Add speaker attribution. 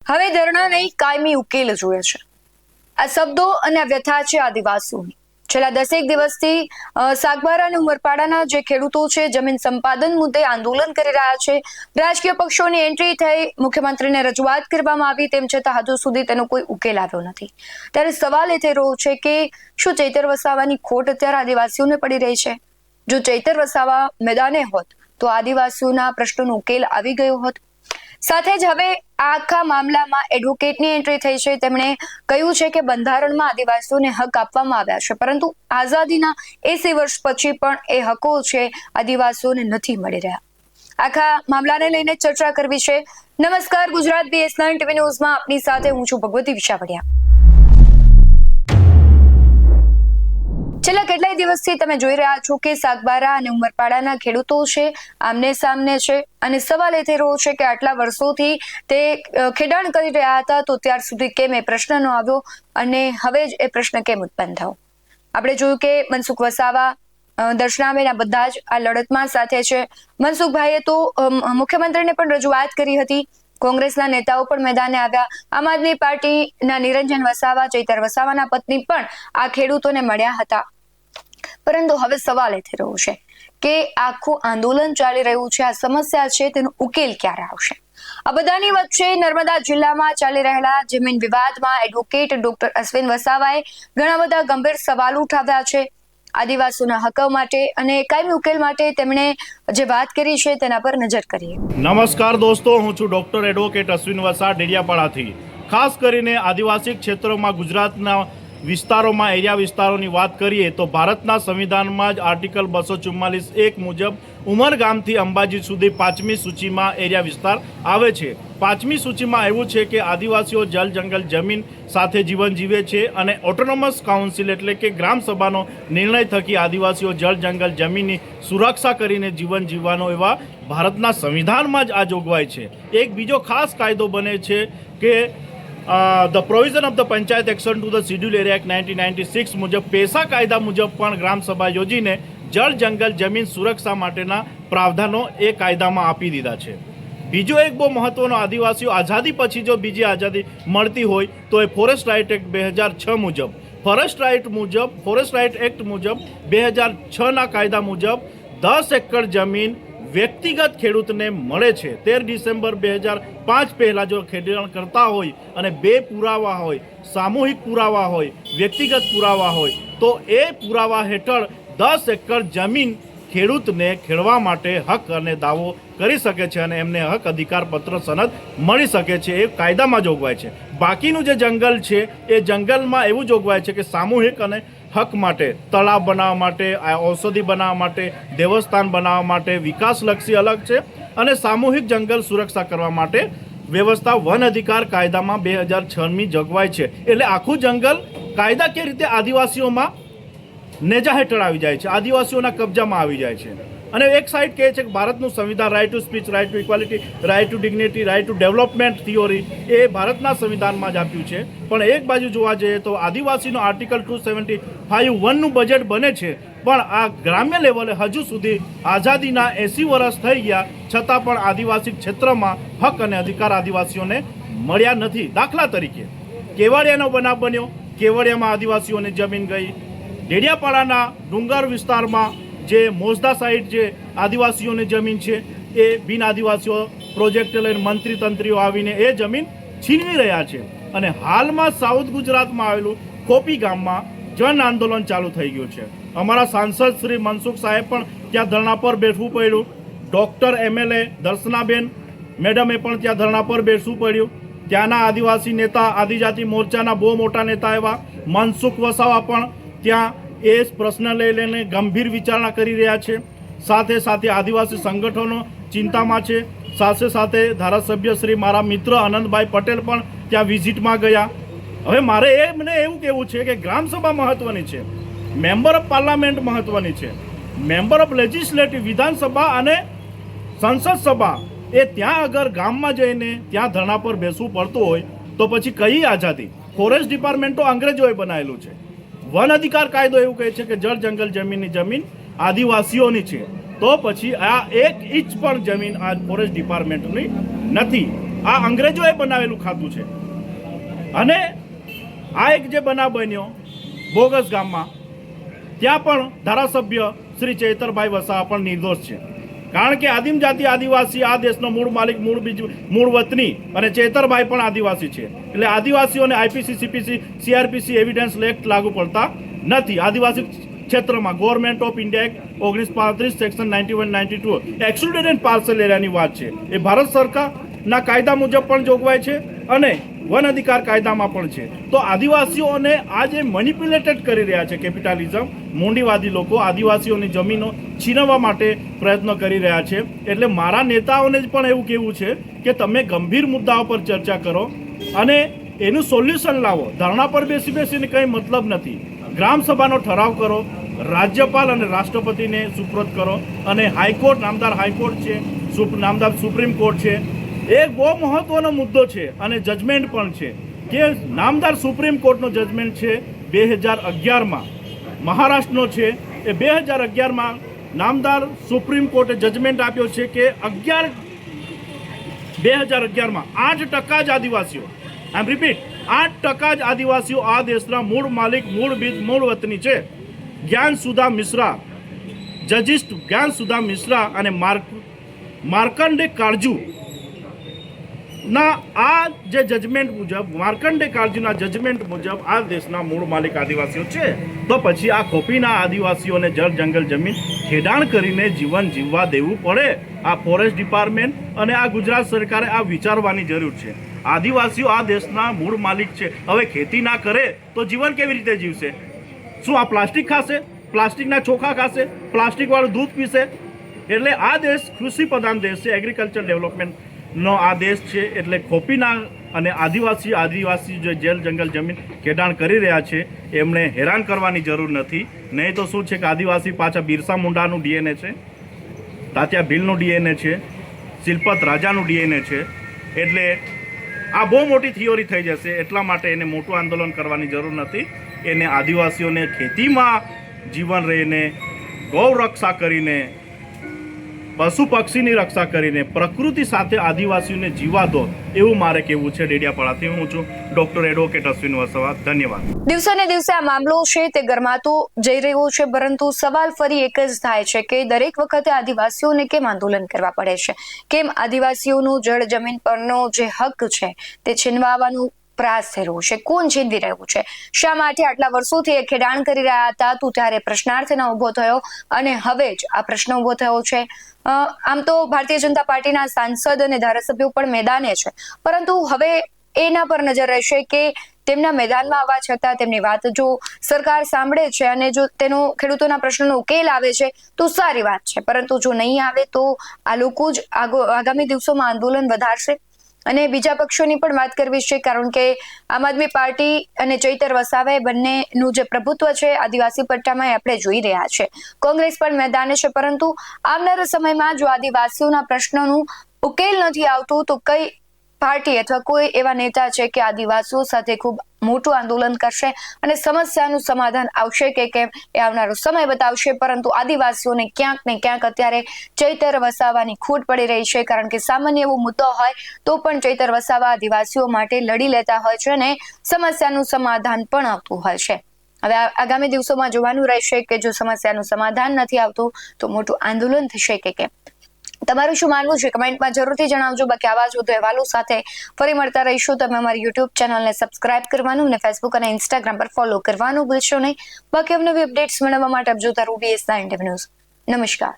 Speaker 1: હવે ધરણા નહીં કાયમી ઉકેલ જોઈએ છે. આ શબ્દો અને વ્યથા છે આદિવાસીઓની. છેલ્લા 10 દિવસથી સાગબારા અને ઉમરપાડાના જે ખેડૂતો છે જમીન સંપાદન મુદ્દે આંદોલન કરી રહ્યા છે. રાજકીય પક્ષોની એન્ટ્રી થઈ, મુખ્યમંત્રીને રજૂઆત કરવામાં આવી, તેમ છતાં હજુ સુધી તેનો કોઈ ઉકેલ આવ્યો નથી. ત્યારે સવાલ એ થઈ રહ્યો છે કે શું ચૈતર વસાવાની ખોટ અત્યારે આદિવાસીઓને પડી રહી છે? જો ચૈતર વસાવા મેદાને હોત તો આદિવાસીઓના પ્રશ્નોનો ઉકેલ આવી ગયો હોત. સાથે જ હવે આખા મામલામાં એડવોકેટની એન્ટ્રી થઈ છે. તેમણે કહ્યું છે કે બંધારણમાં આદિવાસીઓને હક આપવામાં આવ્યા છે, પરંતુ આઝાદીના 80 વર્ષ પછી પણ એ હકો છે આદિવાસીઓને નથી મળી રહ્યા. આખા મામલાને લઈને ચર્ચા કરવી છે. નમસ્કાર, ગુજરાત BS9 ટીવી ન્યૂઝમાં આપની સાથે હું છું ભગવતી વિશાવડિયા. છેલ્લા કેટલાય દિવસથી તમે જોઈ રહ્યા છો કે સાગબારા અને ઉમરપાડાના ખેડૂતો છે આમને સામને છે, અને સવાલ એ થઈ રહ્યો છે કે આટલા વર્ષોથી તે ખેડાણ કરી રહ્યા હતા તો ત્યાર સુધી કેમ એ પ્રશ્ન ન આવ્યો અને હવે જ એ પ્રશ્ન કેમ ઉત્પન્ન થયો? આપણે જોયું કે મનસુખ વસાવા, દર્શનાબેન આ બધા જ આ લડતમાં સાથે છે. મનસુખભાઈએ તો મુખ્યમંત્રીને પણ રજૂઆત કરી હતી. કોંગ્રેસના નેતાઓ પણ મેદાને આવ્યા. આમ આદમી પાર્ટીના નિરંજન વસાવા, ચૈતર વસાવાના પત્ની પણ આ ખેડૂતોને મળ્યા હતા. પરંતુ હવે સવાલ એ થઈ રહ્યો છે કે આખું આંદોલન ચાલી રહ્યું છે, આ સમસ્યા છે, તેનો ઉકેલ ક્યારે આવશે? આ બધાની વચ્ચે નર્મદા જિલ્લામાં ચાલી રહેલા જમીન વિવાદમાં એડવોકેટ ડોક્ટર અશ્વિન વસાવાએ ઘણા બધા ગંભીર સવાલો ઉઠાવ્યા છે. આદિવાસીઓના હકો માટે અને કાયમી ઉકેલ માટે તેમણે જે વાત કરી છે તેના પર નજર કરીએ.
Speaker 2: નમસ્કાર દોસ્તો, હું છું ડોક્ટર એડવોકેટ અશ્વિન વસા ડેડિયાપાડાથી. ખાસ કરીને આદિવાસી ક્ષેત્રોમાં ગુજરાતના વિસ્તારોમાં એરિયા વિસ્તારોની વાત કરીએ તો ભારતના સંવિધાનમાં જ આર્ટિકલ 244(1) મુજબ ઉમરગામથી અંબાજી સુધી 5મી સૂચિમાં એરિયા વિસ્તાર આવે છે. 5મી સૂચિમાં એવું છે કે આદિવાસીઓ જલ જંગલ જમીન સાથે જીવન જીવે છે અને ઓટોનોમસ કાઉન્સિલ એટલે કે ગ્રામસભાનો નિર્ણય થકી આદિવાસીઓ જળ જંગલ જમીનની સુરક્ષા કરીને જીવન જીવવાનો એવા ભારતના સંવિધાનમાં જ આ જોગવાઈ છે. એક બીજો ખાસ કાયદો બને છે કે the provision of the Panchayat Action to the Schedule Area Act 1996 મુજબ પેશા કાયદા મુજબ પણ ગ્રામસભા યોજીને જળ જંગલ જમીન સુરક્ષા માટેના પ્રાવધાનો એ કાયદામાં આપી દીધા છે. બીજો એક બહુ મહત્વનો, આદિવાસીઓ આઝાદી પછી જો બીજી આઝાદી મળતી હોય તો એ ફોરેસ્ટ રાઇટ એક્ટ 2006 મુજબ ફોરેસ્ટ રાઇટ એક્ટ મુજબ 2006ના કાયદા મુજબ 10 એકર જમીન વ્યક્તિગત ખેડૂતને મળે છે. 13 ડિસેમ્બર 2005 પહેલાં જો ખેડાણ કરતા હોય અને 2 પુરાવા હોય, સામૂહિક પુરાવા હોય, વ્યક્તિગત પુરાવા હોય, તો એ પુરાવા હેઠળ 10 એકર જમીન ખેડૂતને ખેડવા માટે હક અને દાવો કરી શકે છે અને એમને હક અધિકાર પત્ર સનદ મળી શકે છે. એ કાયદામાં જોગવાય છે. બાકીનું જે જંગલ છે એ જંગલમાં એવું જોગવાય છે કે સામૂહિક અને હક માટે, તળાવ બનાવવા માટે, ઔષધિ બનાવવા માટે, દેવસ્થાન બનાવવા માટે, વિકાસલક્ષી અલગ છે અને સામૂહિક જંગલ સુરક્ષા કરવા માટે વ્યવસ્થા વન અધિકાર કાયદામાં 2006ની જોગવાઈ છે. એટલે આખું જંગલ કાયદાકીય રીતે આદિવાસીઓમાં નેજા હેઠળ આવી જાય છે, આદિવાસીઓના કબજામાં આવી જાય છે. અને એક સાઈડ કહે છે કે ભારતનું સંવિધાન right to speech, right to equality, right to dignity, right to development theory એ ભારતના સંવિધાનમાં જ આપ્યું છે. પણ એક બાજુ જોવા જઈએ તો આદિવાસીનો આર્ટિકલ 275(1) બજેટ બને છે, પણ આ ગ્રામ્ય લેવલે હજુ સુધી આઝાદીના 80 વર્ષ થઈ ગયા છતાં પણ આદિવાસી ક્ષેત્રમાં હક અને અધિકાર આદિવાસીઓને મળ્યા નથી. દાખલા તરીકે કેવડિયાનો બનાવ બન્યો. કેવડિયામાં આદિવાસીઓને જમીન ગઈ. ડેડિયાપાડાના ડુંગર વિસ્તારમાં જે મોજદા સાઈડ જે આદિવાસીઓની જમીન છે એ બિન આદિવાસીઓ પ્રોજેક્ટ લઈને મંત્રી તંત્રીઓ આવીને એ જમીન છીનવી રહ્યા છે. અને હાલમાં સાઉથ ગુજરાતમાં આવેલું કોપી ગામમાં જન આંદોલન ચાલુ થઈ ગયું છે. અમારા સાંસદ શ્રી મનસુખ સાહેબ પણ ત્યાં ધરણા પર બેસવું પડ્યું. ડૉક્ટર MLA દર્શનાબેન મેડમે પણ ત્યાં ધરણા પર બેસવું પડ્યું. ત્યાંના આદિવાસી નેતા, આદિજાતિ મોરચાના બહુ મોટા નેતા એવા મનસુખ વસાવા પણ ત્યાં એ પ્રશ્ન લઈ લઈને ગંભીર વિચારણા કરી રહ્યા છે. સાથે સાથે આદિવાસી સંગઠનો ચિંતામાં છે. સાથે સાથે ધારાસભ્ય શ્રી મારા મિત્ર આનંદભાઈ પટેલ પણ ત્યાં વિઝિટમાં ગયા. હવે મારે એમને એવું કહેવું છે કે ગ્રામસભા મહત્વની છે, મેમ્બર ઓફ પાર્લામેન્ટ મહત્વની છે, મેમ્બર ઓફ લેજિસ્લેટિવ વિધાનસભા અને સંસદ સભા એ ત્યાં અગર ગામમાં જઈને ત્યાં ધરણા પર બેસવું પડતું હોય તો પછી કઈ આઝાદી? ફોરેસ્ટ ડિપાર્ટમેન્ટ તો અંગ્રેજોએ બનાવેલું છે. વન અધિકાર કાયદો એવું કહે છે કે જળ જંગલ જમીનની જમીન આદિવાસીઓની છે, તો પછી આ 1 ઇંચ પણ જમીન આ ફોરેસ્ટ ડિપાર્ટમેન્ટની નથી. આ અંગ્રેજોએ બનાવેલું ખાતું છે. અને આ એક જે બનાવ બન્યો બોગસ ગામમાં, ત્યાં પણ ધારાસભ્ય શ્રી ચૈતરભાઈ વસાવા પણ નિર્દોષ છે. કારણ કે આદિમ જાતિ આદિવાસી આ દેશનો મૂળ માલિક, મૂળ વતની, અને ચૈતરભાઈ પણ આદિવાસી છે. એટલે આદિવાસીઓને IPC, CPC, CRPC evidence act લાગુ પડતા નથી. આદિવાસી ક્ષેત્રમાં government of India act 1935 section 91-92 excluded parcel એરિયાની વાત છે. એ ભારત સરકારના કાયદા મુજબ પણ જોગવાઈ છે અને વન અધિકાર કાયદામાં પણ છે. તો આદિવાસીઓને આ જે મેનિપ્યુલેટેડ કરી રહ્યા છે કેપિટાલિઝમ, મૂંડીવાદી લોકો આદિવાસીઓની જમીનો છીનવવા માટે પ્રયત્ન કરી રહ્યા છે. એટલે મારા નેતાઓને જ પણ એવું કહેવું છે કે તમે ગંભીર મુદ્દાઓ પર ચર્ચા કરો અને એનું સોલ્યુશન લાવો. ધરણા પર બેસીને કંઈ મતલબ નથી. ગ્રામ સભાનો ઠરાવ કરો, રાજ્યપાલ અને રાષ્ટ્રપતિને સુપ્રત કરો, અને હાઈકોર્ટ, નામદાર હાઈકોર્ટ છે, નામદાર સુપ્રીમ કોર્ટ છે. એક બહુ મહત્વનો મુદ્દો છે અને જજમેન્ટ પણ છે કે નામદાર સુપ્રીમ કોર્ટનો જજમેન્ટ છે 2011માં, મહારાષ્ટ્રનો છે. એ 2011માં નામદાર સુપ્રીમ કોર્ટે જજમેન્ટ આપ્યો છે કે 2011માં 8% જ આદિવાસીઓ, આઈ એમ રિપીટ, 8% જ આદિવાસીઓ આ દેશના મૂળ માલિક, મૂળ વતની છે. જ્ઞાનસુધા મિશ્રા, જજીસ જ્ઞાનસુધા મિશ્રા અને માર્કંડે કાળજુ ના આ જે જજમેન્ટ મુજબ, માર્કંડે કાળજુના જજમેન્ટ મુજબ આ દેશના મૂળ માલિક આદિવાસીઓ છે. તો પછી આ ખોપીના આદિવાસીઓને જળ જંગલ જમીન ખેડાણ કરીને જીવન જીવવા દેવું પડે? આ ફોરેસ્ટ ડિપાર્ટમેન્ટ અને આ ગુજરાત સરકારે આ વિચારવાની જરૂર છે. આદિવાસીઓ આ દેશના મૂળ માલિક છે. હવે ખેતી ના કરે તો જીવન કેવી રીતે જીવશે? શું આ પ્લાસ્ટિક ખાશે? પ્લાસ્ટિકના ચોખા ખાશે? પ્લાસ્ટિકવાળું દૂધ પીશે? એટલે આ દેશ કૃષિ પ્રધાન દેશ છે, એગ્રીકલ્ચર ડેવલપમેન્ટનો આ દેશ છે. એટલે ખોપીના અને આદિવાસી જે જેલ જંગલ જમીન ખેડાણ કરી રહ્યા છે એમણે હેરાન કરવાની જરૂર નથી. નહીં તો શું છે કે આદિવાસી પાછા બિરસા મુંડાનું ડીએનએ છે, તાત્યા ભીલનું ડીએનએ છે, શિલ્પત રાજાનું ડીએનએ છે. એટલે આ બહુ મોટી થિયોરી થઈ જશે. એટલા માટે એને મોટું આંદોલન કરવાની જરૂર નથી. એને આદિવાસીઓને ખેતીમાં જીવન રહીને, ગૌ રક્ષા કરીને, પશુ પક્ષીની રક્ષા કરીને, પ્રકૃતિ સાથે આદિવાસીઓને જીવા દો, એવું મારે કહેવું છે. ડેડિયાપાડાથી હું છું ડોક્ટર એડવોકેટ અશ્વિન વસાવા. ધન્યવાદ.
Speaker 1: દિવસે ને દિવસે આ મામલો છે તે ગરમાતો જઈ રહ્યો છે, પરંતુ સવાલ ફરી એક જ થાય છે કે દરેક વખતે આદિવાસીઓને કેમ આંદોલન કરવા પડે છે? કેમ આદિવાસીઓનું જળ જમીન પરનો જે હક છે તે છીનવાવાનું પ્રયાસ થઈ રહ્યું છે? કોણ છીનવી રહ્યું છે? શા માટે આટલા વર્ષોથી એ ખેડાણ કરી રહ્યા હતા તો ત્યારે પ્રશ્નાર્થ ન ઉભો થયો અને હવે જ આ પ્રશ્ન ઉભો થયો છે? આમ તો ભારતીય જનતા પાર્ટીના સાંસદ અને ધારાસભ્યો પણ મેદાને છે, પરંતુ હવે એના પર નજર રહેશે કે તેમના મેદાનમાં આવવા છતાં તેમની વાત જો સરકાર સાંભળે છે અને જો તેનો ખેડૂતોના પ્રશ્નનો ઉકેલ આવે છે તો સારી વાત છે, પરંતુ જો નહીં આવે તો આ લોકો જ આગામી દિવસોમાં આંદોલન વધારશે. અને બીજા પક્ષોની પણ વાત કરવી છે, કારણ કે આમ આદમી પાર્ટી અને ચૈતર વસાવાએ બંનેનું જે પ્રભુત્વ છે આદિવાસી પટ્ટામાં આપણે જોઈ રહ્યા છે. કોંગ્રેસ પણ મેદાને છે, પરંતુ આવનારા સમયમાં જો આદિવાસીઓના પ્રશ્નોનું ઉકેલ નથી આવતું તો કઈ પાર્ટી અથવા કોઈ એવા નેતા છે કે આદિવાસીઓ સાથે ખૂબ મોટું આંદોલન કરશે અને સમસ્યાનું સમાધાન આવશે કે કેમ એ આવનારો સમય બતાવશે. પરંતુ આદિવાસીઓને ક્યાંક ને ક્યાંક અત્યારે ચૈતર વસાવાની ખૂટ પડી રહી છે, કારણ કે સામાન્ય એવો મુદ્દો હોય તો પણ ચૈતર વસાવા આદિવાસીઓ માટે લડી લેતા હોય છે અને સમસ્યાનું સમાધાન પણ આવતું હોય છે. હવે આગામી દિવસોમાં જોવાનું રહેશે કે જો સમસ્યાનું સમાધાન નથી આવતું તો મોટું આંદોલન થશે કે કેમ. તમારું શું માનવું છે કમેન્ટમાં જરૂરથી જણાવજો. બાકી આવા જ વધુ અહેવાલો સાથે ફરી મળતા રહીશું. તમે અમારી યુટ્યુબ ચેનલને સબસ્ક્રાઇબ કરવાનું અને ફેસબુક અને ઇન્સ્ટાગ્રામ પર ફોલો કરવાનું ભૂલશો નહીં. બાકી અવનવી અપડેટ્સ મેળવવા માટે આપ જોતા રહો BS9 ન્યૂઝ. નમસ્કાર.